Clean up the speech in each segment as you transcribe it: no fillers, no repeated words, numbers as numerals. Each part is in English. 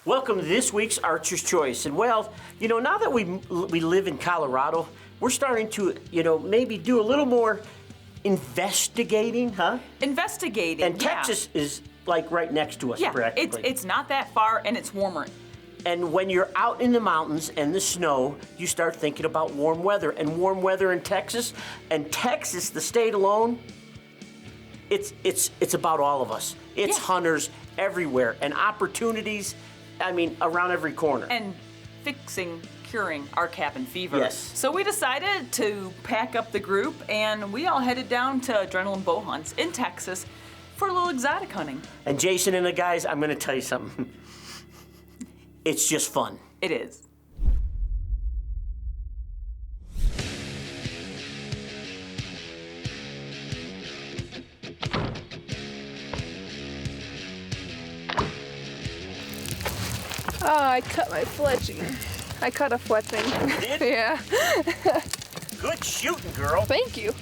Welcome to this week's Archer's Choice. And well, you know, now that we live in Colorado, we're starting to, you know, maybe do a little more investigating, huh? Investigating, And Texas is like right next to us, practically. It's not that far and it's warmer. And when you're out in the mountains and the snow, you start thinking about warm weather. And warm weather in Texas, and Texas, the state alone, it's about all of us. It's hunters everywhere and opportunities, I mean, around every corner. And curing our cabin fever. Yes. So we decided to pack up the group and we all headed down to Adrenaline Bowhunts in Texas for a little exotic hunting. And Jason and the guys, I'm gonna tell you something. It's just fun. It is. Oh, I cut my fletching. I cut a fletching. Did? Yeah. Good shooting, girl. Thank you.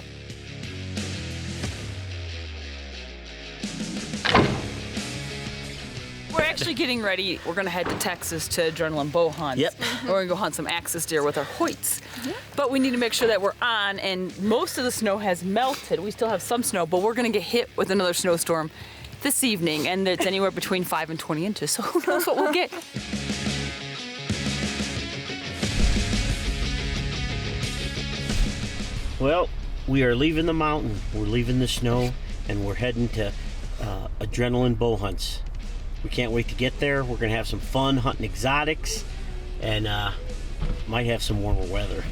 We're actually getting ready. We're gonna head to Texas to Adrenaline Bowhunts. Yep. We're gonna go hunt some axis deer with our Hoyts. But we need to make sure that we're on, and most of the snow has melted. We still have some snow, but we're gonna get hit with another snowstorm this evening, and it's anywhere between 5 and 20 inches, so who knows what we'll get. Well, we are leaving the mountain, we're leaving the snow, and we're heading to Adrenaline Bowhunts. We can't wait to get there. We're gonna have some fun hunting exotics, and might have some warmer weather.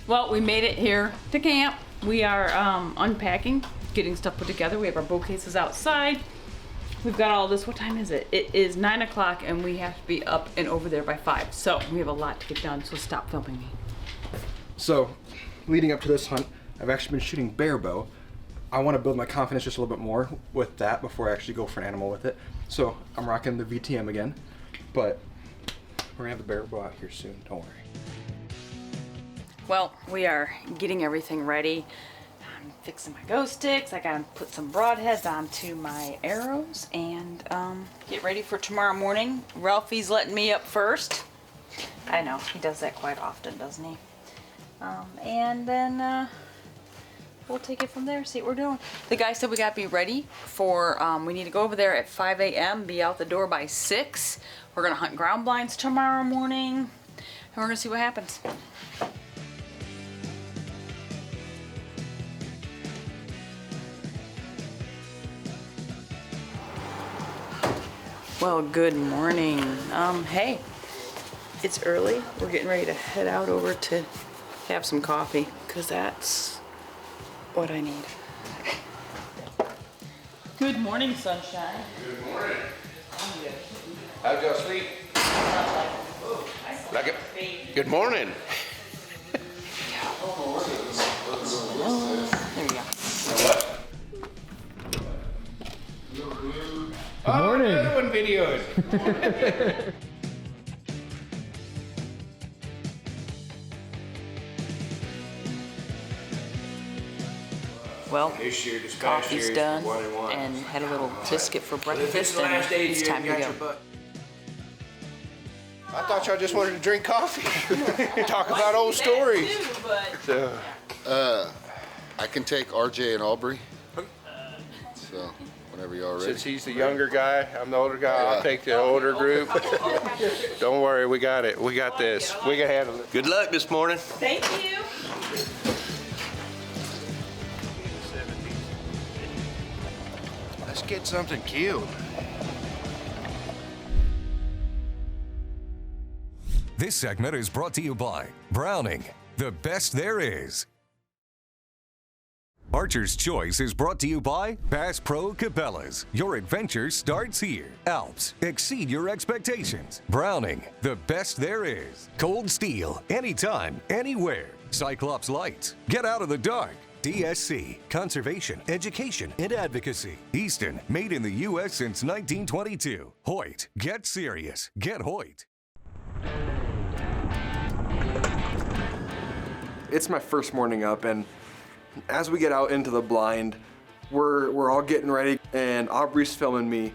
Well, we made it here to camp. We are unpacking, getting stuff put together. We have our bow cases outside. We've got all this. What time is it? It is 9 o'clock and we have to be up and over there by 5. So we have a lot to get done, so stop filming me. So, leading up to this hunt, I've actually been shooting bear bow. I want to build my confidence just a little bit more with that before I actually go for an animal with it. So, I'm rocking the VTM again, but we're gonna have the bear bow out here soon, don't worry. Well, we are getting everything ready. I'm fixing my glow sticks. I gotta put some broadheads onto my arrows and get ready for tomorrow morning. Ralphie's letting me up first. I know, he does that quite often, doesn't he? And then we'll take it from there, see what we're doing. The guy said we gotta be ready for, we need to go over there at 5 a.m., be out the door by 6. We're gonna hunt ground blinds tomorrow morning, and we're gonna see what happens. Well, good morning. Hey, it's early. We're getting ready to head out over to have some coffee, because that's what I need. Good morning, sunshine. Good morning. How'd y'all sleep? Like it? Good morning. There you go. What? Good morning. Another one videoed. Well, coffee's done and had a little biscuit for breakfast, and it's time to go. I thought y'all just wanted to drink coffee. Talk about old stories. I can take RJ and Aubrey. So, whenever y'all ready. Since he's the younger guy, I'm the older guy, I'll take the older group. Don't worry, we got it. We got this. We can handle it. Good luck this morning. Thank you. Let's get something killed. This segment is brought to you by Browning, the best there is. Archer's Choice is brought to you by Bass Pro Cabela's. Your adventure starts here. Alps, exceed your expectations. Browning, the best there is. Cold Steel, anytime, anywhere. Cyclops Lights, get out of the dark. DSC, Conservation, Education, and Advocacy. Easton, made in the U.S. since 1922. Hoyt, get serious. Get Hoyt. It's my first morning up, and as we get out into the blind, we're all getting ready, and Aubrey's filming me.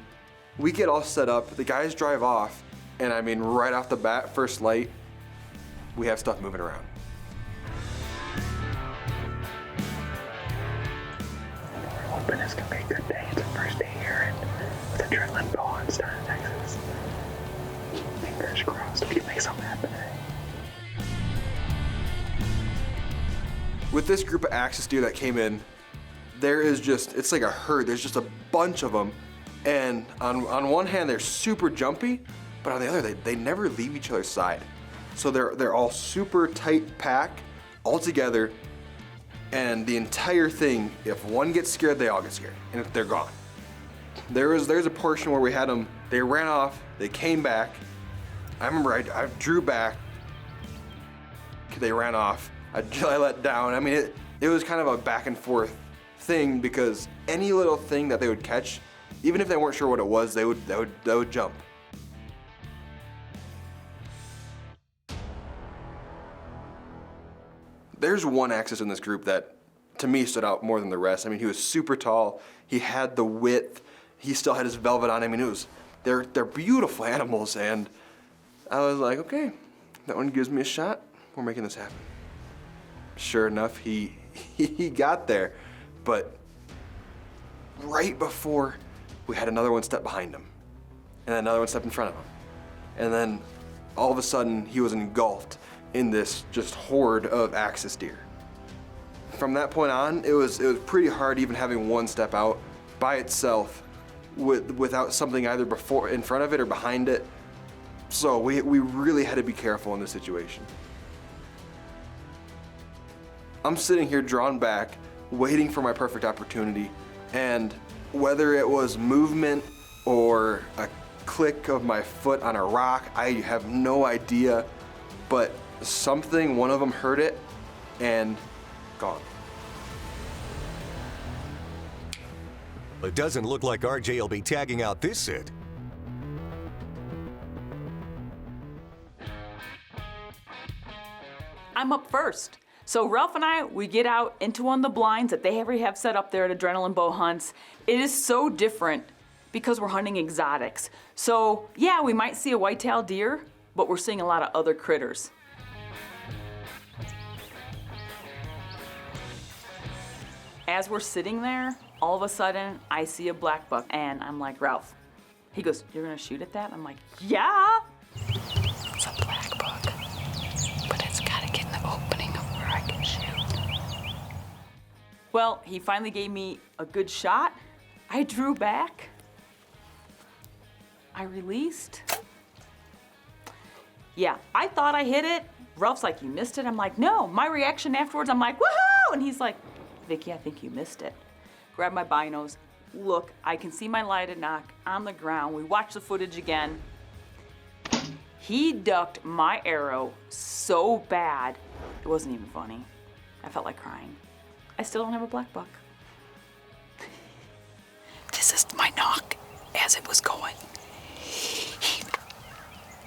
We get all set up, the guys drive off, and I mean, right off the bat, first light, we have stuff moving around. We're hoping it's gonna be a good day. It's the first day here at the Adrenaline Bowhunts down in Texas. Fingers crossed we can make something happen today. With this group of axis deer that came in, there is just, it's like a herd. There's just a bunch of them. And on one hand, they're super jumpy, but on the other, they never leave each other's side. So they're all super tight pack, all together. And the entire thing, if one gets scared, they all get scared, and they're gone. There's a portion where we had them, they ran off, they came back. I remember I drew back, they ran off, I let down. I mean, it was kind of a back and forth thing, because any little thing that they would catch, even if they weren't sure what it was, they would jump. There's one axis in this group that, to me, stood out more than the rest. I mean, he was super tall. He had the width. He still had his velvet on. I mean, they're beautiful animals, and I was like, okay, that one gives me a shot. We're making this happen. Sure enough, he got there, but right before, we had another one step behind him, and another one step in front of him, and then all of a sudden, he was engulfed in this just horde of axis deer. From that point on, it was pretty hard even having one step out by itself without something either before, in front of it or behind it. So we really had to be careful in this situation. I'm sitting here drawn back, waiting for my perfect opportunity, and whether it was movement or a click of my foot on a rock, I have no idea, but one of them heard it, and gone. It doesn't look like RJ will be tagging out this sit. I'm up first. So Ralph and I, we get out into one of the blinds that they already have set up there at Adrenaline Bowhunts. It is so different because we're hunting exotics. So yeah, we might see a whitetail deer, but we're seeing a lot of other critters. As we're sitting there, all of a sudden, I see a black buck, and I'm like, Ralph. He goes, you're gonna shoot at that? I'm like, yeah. It's a black buck, but it's gotta get in the opening of where I can shoot. Well, he finally gave me a good shot. I drew back. I released. Yeah, I thought I hit it. Ralph's like, you missed it? I'm like, no. My reaction afterwards, I'm like, woohoo! And he's like, Vicki, I think you missed it. Grab my binos, look, I can see my lighted knock on the ground. We watch the footage again. He ducked my arrow so bad, it wasn't even funny. I felt like crying. I still don't have a black buck. This is my knock as it was going.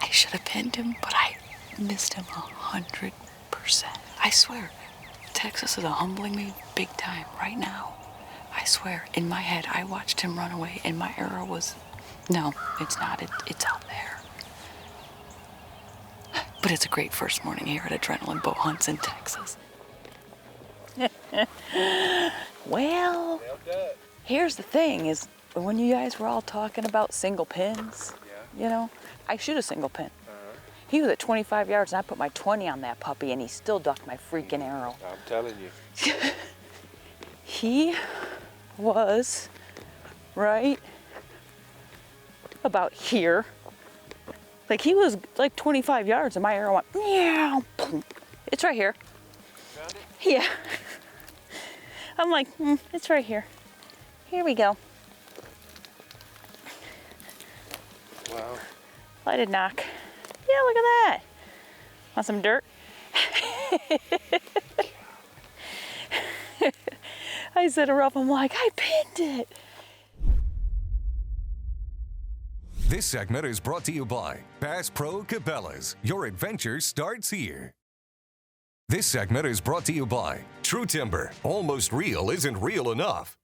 I should have pinned him, but I missed him 100%. I swear. Texas is humbling me big time right now. I swear, in my head, I watched him run away and my arrow was, no, it's not, it's out there. But it's a great first morning here at Adrenaline Bowhunts in Texas. Well, here's the thing is, when you guys were all talking about single pins, you know, I shoot a single pin. He was at 25 yards and I put my 20 on that puppy and he still ducked my freaking arrow. I'm telling you. He was right about here. Like he was like 25 yards and my arrow went, meow. It's right here. Found it? Yeah. I'm like, it's right here. Here we go. Wow. Lighted knock. Yeah, look at that. Want some dirt? I said to Ralph, I'm like, I pinned it. This segment is brought to you by Bass Pro Cabela's. Your adventure starts here. This segment is brought to you by True Timber. Almost real isn't real enough.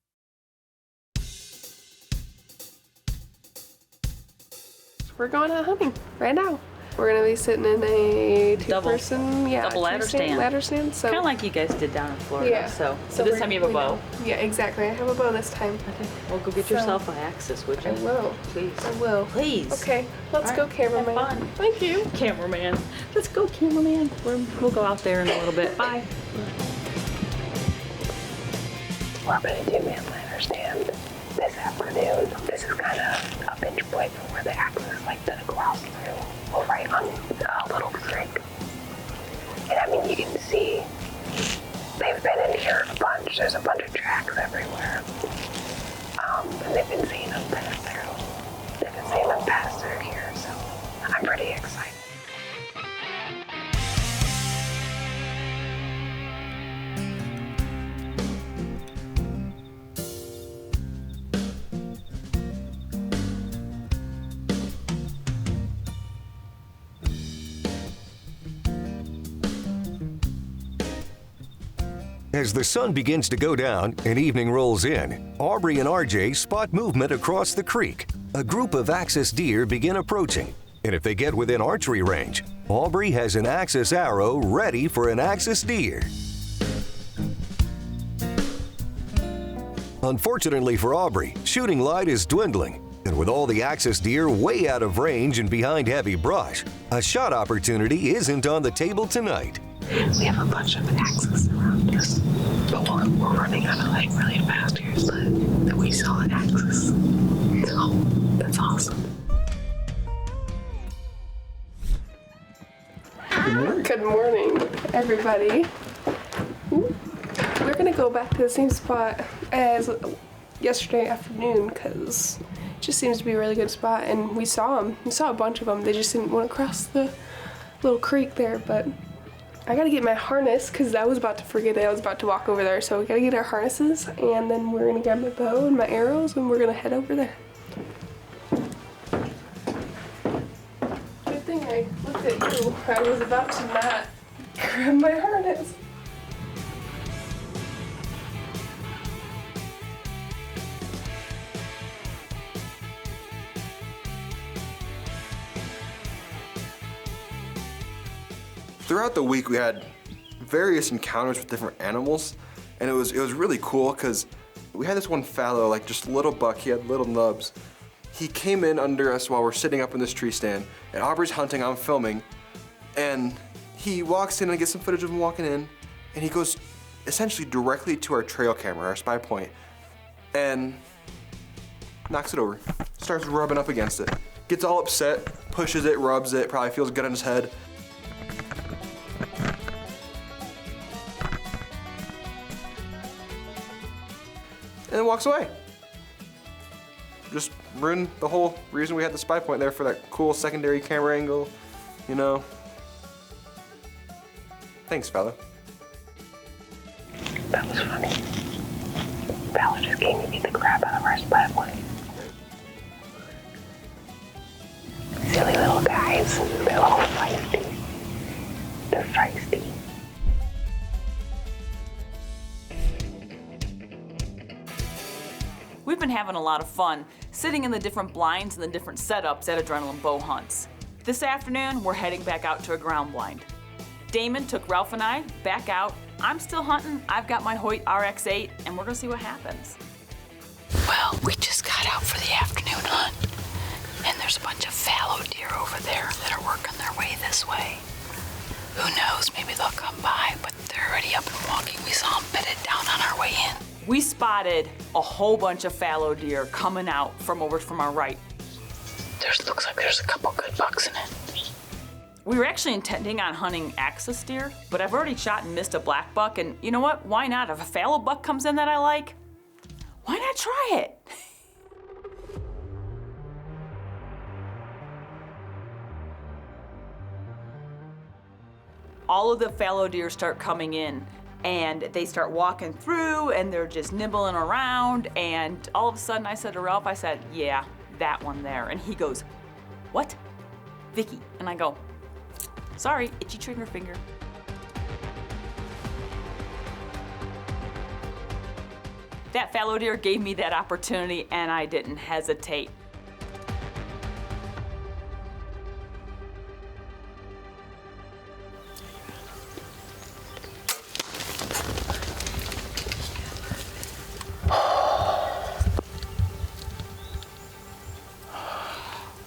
We're going out hunting right now. We're gonna be sitting in a two-person, double ladder stand. Ladder stand. So Kind of like you guys did down in Florida. Yeah. So this time you have a bow. Yeah, exactly. I have a bow this time. Okay. Well, go get yourself an axis, would you? I will. Please. I will. Please. Okay, let's All go, right. cameraman. Have fun. Thank you. Cameraman. Let's go, cameraman. We'll go out there in a little bit. Bye. We're up in a two-man ladder stand this afternoon. This is kind of a pinch point from where the axes like to cross through. We're right on a little creek. And I mean, you can see they've been in here a bunch. There's a bunch of tracks everywhere. And they've been seeing them pass through. They've been seeing them pass through here, so I'm pretty excited. As the sun begins to go down and evening rolls in, Aubrey and RJ spot movement across the creek. A group of axis deer begin approaching, and if they get within archery range, Aubrey has an axis arrow ready for an axis deer. Unfortunately for Aubrey, shooting light is dwindling, and with all the axis deer way out of range and behind heavy brush, a shot opportunity isn't on the table tonight. We have a bunch of axes around us, but we're running out of like really fast here, but we saw an axis. So that's awesome. Good morning, everybody. We're gonna go back to the same spot as yesterday afternoon because it just seems to be a really good spot, and we saw them. We saw a bunch of them. They just didn't want to cross the little creek there, but I gotta get my harness because I was about to forget it. I was about to walk over there, so we gotta get our harnesses, and then we're gonna grab my bow and my arrows, and we're gonna head over there. Good thing I looked at you. I was about to not grab my harness. Throughout the week, we had various encounters with different animals, and it was really cool because we had this one fallow, like just little buck. He had little nubs. He came in under us while we're sitting up in this tree stand, and Aubrey's hunting, I'm filming, and he walks in and I get some footage of him walking in, and he goes essentially directly to our trail camera, our spy point, and knocks it over, starts rubbing up against it, gets all upset, pushes it, rubs it, probably feels good on his head. And then walks away. Just ruined the whole reason we had the spy point there for that cool secondary camera angle, you know. Thanks, fella. That was funny. Bella just came to beat the crap out of our spy point. Silly little guys. They're all feisty. They're feisty. We've been having a lot of fun sitting in the different blinds and the different setups at Adrenaline Bowhunts. This afternoon, we're heading back out to a ground blind. Damon took Ralph and I back out. I'm still hunting. I've got my Hoyt RX-8, and we're gonna see what happens. Well, we just got out for the afternoon hunt, and there's a bunch of fallow deer over there that are working their way this way. Who knows, maybe they'll come by, but they're already up and walking. We saw them bedded down on our way in. We spotted a whole bunch of fallow deer coming out from over from our right. Looks like there's a couple good bucks in it. We were actually intending on hunting axis deer, but I've already shot and missed a black buck, and you know what? Why not? If a fallow buck comes in that I like, why not try it? All of the fallow deer start coming in, and they start walking through, and they're just nibbling around, and all of a sudden I said to Ralph, I said, yeah, that one there. And he goes, what? Vicki. And I go, sorry, itchy trigger finger. that fallow deer gave me that opportunity, and I didn't hesitate.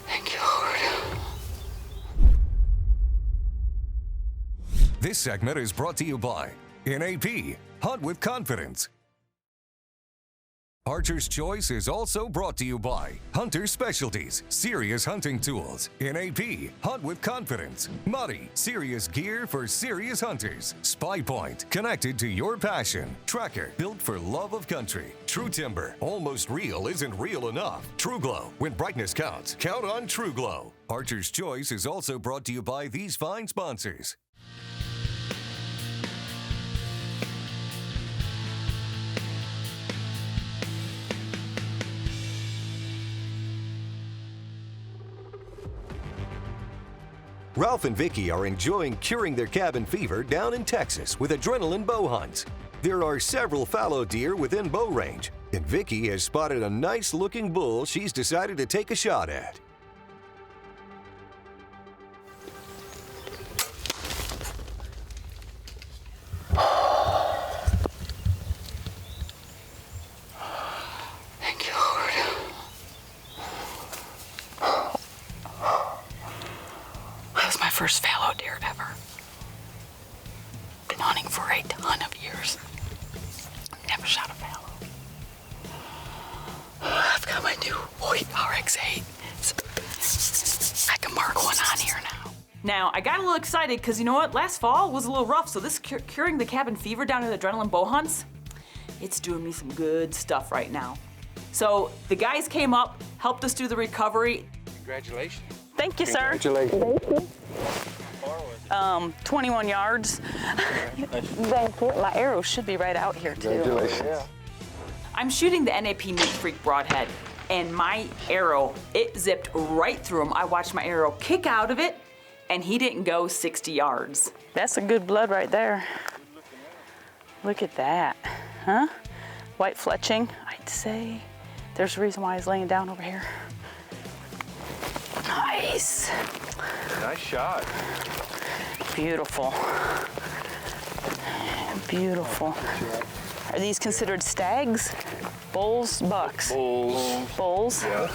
Thank you, Lord. This segment is brought to you by NAP, Hunt with Confidence. Archer's Choice is also brought to you by Hunter Specialties, serious hunting tools. NAP, Hunt with Confidence. Muddy, serious gear for serious hunters. Spy Point, connected to your passion. Tracker, built for love of country. True Timber, almost real isn't real enough. True Glow, when brightness counts, count on True Glow. Archer's Choice is also brought to you by these fine sponsors. Ralph and Vicki are enjoying curing their cabin fever down in Texas with Adrenaline Bowhunts. There are several fallow deer within bow range, and Vicki has spotted a nice-looking bull she's decided to take a shot at. Thank you, Lord. That was my first fallow deer ever. Been hunting for a ton of years. Never shot a fallow. I've got my new Hoyt RX-8. I can mark one on here now. Now, I got a little excited because you know what? Last fall was a little rough, so this curing the cabin fever down at Adrenaline Bowhunts, it's doing me some good stuff right now. So the guys came up, helped us do the recovery. Congratulations. Thank you, sir. Congratulations. 21 yards. Thank you. My arrow should be right out here, too. Congratulations. I'm shooting the NAP Meat Freak broadhead, and my arrow, it zipped right through him. I watched my arrow kick out of it, and he didn't go 60 yards. That's a good blood right there. Look at that, huh? White fletching, I'd say. There's a reason why he's laying down over here. Nice. Nice shot. Beautiful. Beautiful. Are these considered stags? Bulls, bucks? Bulls. Bulls? Yeah.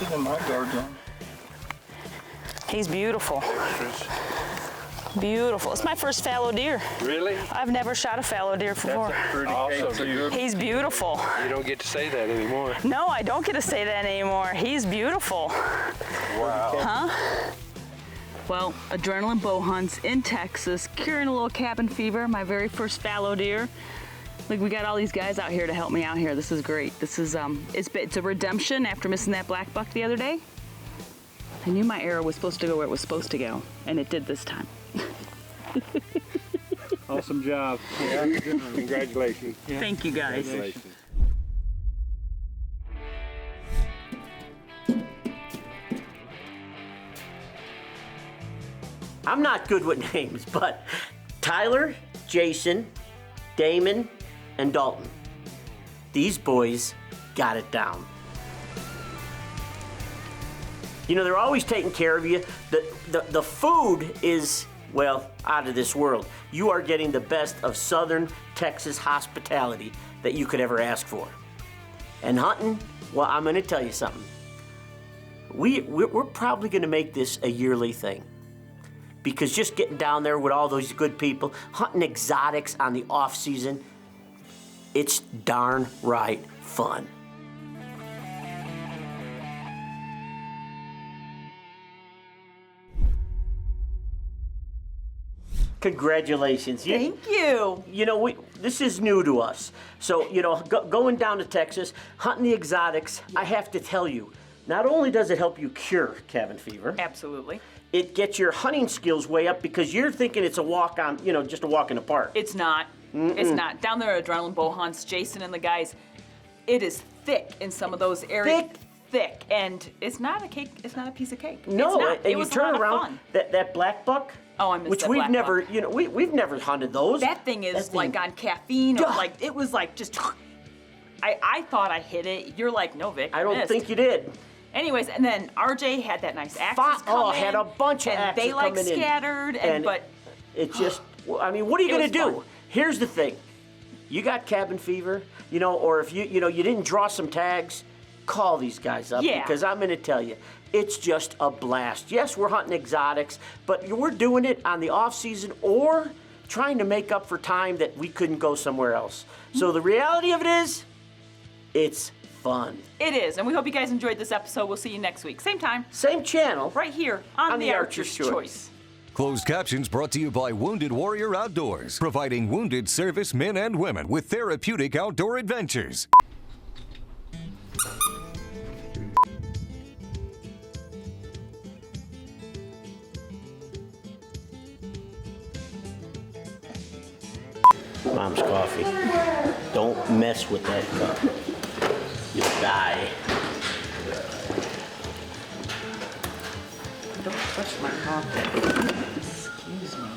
He's beautiful. Beautiful. It's my first fallow deer. Really? I've never shot a fallow deer before. Pretty awesome. He's beautiful. You don't get to say that anymore. No, I don't get to say that anymore. He's beautiful. Wow. Huh? Well, Adrenaline Bowhunts in Texas, curing a little cabin fever, my very first fallow deer. Look, we got all these guys out here to help me out here. This is great. This is, it's a redemption after missing that black buck the other day. I knew my arrow was supposed to go where it was supposed to go, and it did this time. Awesome job. Yeah. Congratulations. Yeah. Thank you, guys. Congratulations. I'm not good with names, but Tyler, Jason, Damon, and Dalton. These boys got it down. You know, they're always taking care of you. The food is, well, out of this world. You are getting the best of Southern Texas hospitality that you could ever ask for. And hunting, well, I'm going to tell you something. We're probably going to make this a yearly thing. Because just getting down there with all those good people, hunting exotics on the off season, it's darn right fun. Congratulations. Thank you. You know, this is new to us. So, you know, going down to Texas, hunting the exotics, I have to tell you, not only does it help you cure cabin fever. Absolutely. It gets your hunting skills way up because you're thinking it's a walk on, you know, just a walk in the park. It's not. It's not. Down there at Adrenaline Bowhunts, Jason and the guys, it is thick in some of those areas. Thick. And it's not a cake. It's not a piece of cake. No, it's not. and It you was turn a lot around, of fun. that black buck. Oh, I missed which that we've black never, buck. you know, we've never hunted those. That thing is like on caffeine, or like it was like just. I thought I hit it. You're like, no, Vic, I don't missed. think you did. Anyways, and then RJ had that nice axis come in. Had a bunch of and axes they like coming in. scattered, but it's just, I mean, what are you It going to was do? fun. Here's the thing. You got cabin fever, you know, or if you didn't draw some tags, call these guys up because I'm going to tell you, it's just a blast. Yes, we're hunting exotics, but we're doing it on the off season or trying to make up for time that we couldn't go somewhere else. So the reality of it is, it's fun. it is. And we hope you guys enjoyed this episode. We'll see you next week. Same time, Same channel. right here on the Archer's Choice. Closed captions brought to you by Wounded Warrior Outdoors, providing wounded service men and women with therapeutic outdoor adventures. Mom's coffee. Don't mess with that cup. You'll die. Don't touch my coffee. Excuse me.